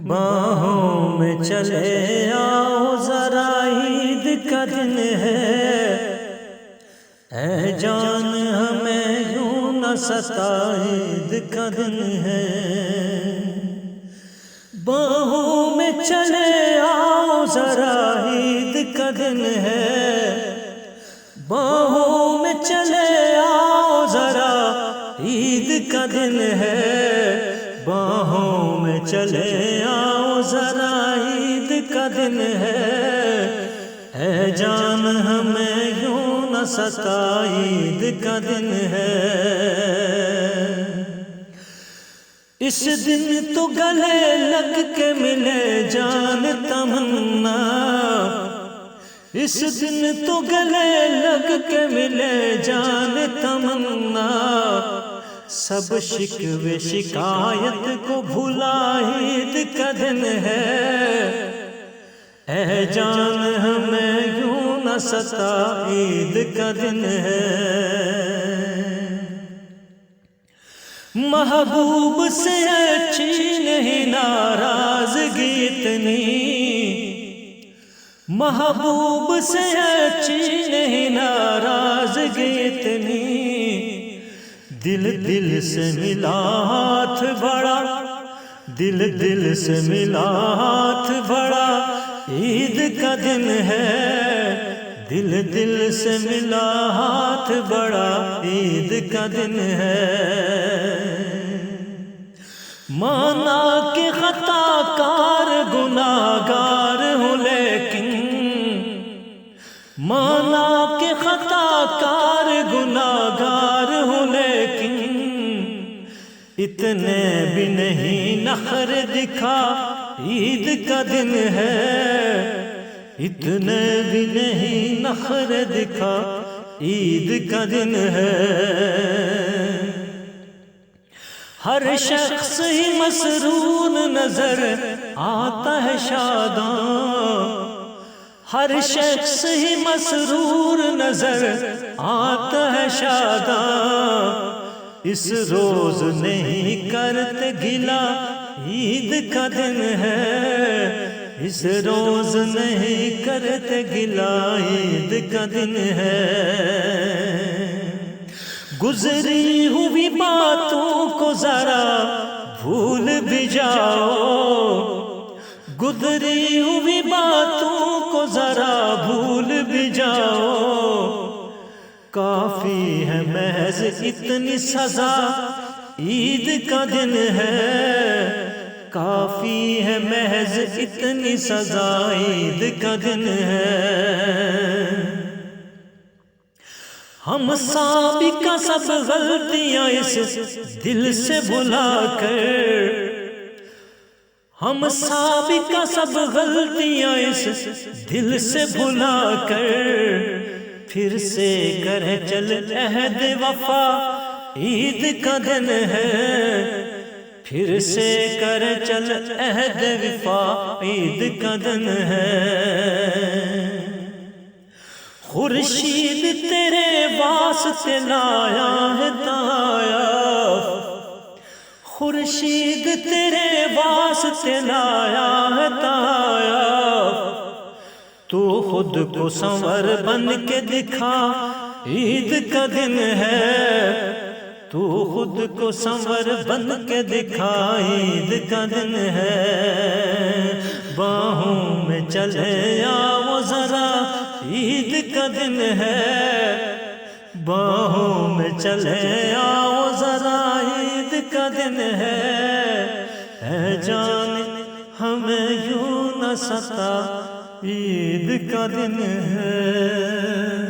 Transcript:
باہوں میں چلے آؤ ذرا عید کا دن ہے، اے جان ہمیں یوں نہ ستا عید کا دن ہے۔ باہوں میں چلے آؤ ذرا عید کا دن ہے، باہوں میں چلے آؤ ذرا عید کا دن ہے، باہوں میں چلے آؤ ذرا عید کا دن ہے، اے جان ہمیں یوں نہ ستا عید کا دن ہے۔ اس دن تو گلے لگ کے ملے جان تمنا، اس دن تو گلے لگ کے ملے جان تمنا، سب شکوے شکایت کو بھلا عید کا دن ہے، اے جان ہمیں یوں نہ ستا عید کا دن ہے۔ محبوب سے اچھی نہیں ناراضگی اتنی، محبوب سے اچھی نہیں ناراضگی اتنی، دل دل سے ملا ہاتھ بڑا، دل دل سے ملا ہاتھ بڑا عید کا دن ہے، دل دل سے ملا ہاتھ بڑا عید کا دن ہے۔ مانا کہ خطا کار گناہ گار ہوں لیکن، مانا کہ خطا کار گناہ گار ہوں لیکن، اتنے بھی نہیں نخرے دکھا عید کا دن ہے، اتنے بھی نہیں نخرے دکھا عید کا دن ہے۔ ہر شخص ہی مسرور نظر آتا ہے شاداں، ہر شخص ہی مسرور نظر آتا ہے شاداں، اس روز نہیں کرتے گلا عید کا دن ہے، اس روز نہیں کرتے گلا عید کا دن ہے۔ گزری ہوئی باتوں کو ذرا بھول بھی جاؤ، گزری ہوئی باتوں کو ذرا بھول بھی جاؤ، کافی ہے محض اتنی سزا عید کا دن ہے، کافی ہے محض اتنی سزا عید کا دن ہے۔ ہم سابقہ سب غلطیاں اس دل سے بھلا کر، ہم سابقہ سب غلطیاں اس دل سے بھلا کر، پھر سے کرے چل عہد وفا عید کا دن ہے، پھر سے کرے چل عہد وفا عید کا دن ہے۔ خورشید تیرے واسطے لایا ہے طائف، خورشید تیرے واسطے لایا ہے طائف، تو خود کو سنور بن کے دکھا عید کا دن ہے، تو خود کو سنور بن کے دکھا عید کا دن ہے۔ باہوں میں چلے آؤ ذرا عید کا دن ہے، باہوں میں چلے آؤ ذرا عید کا دن ہے، اے جان ہمیں یوں نہ ستا عید کا دن ہے۔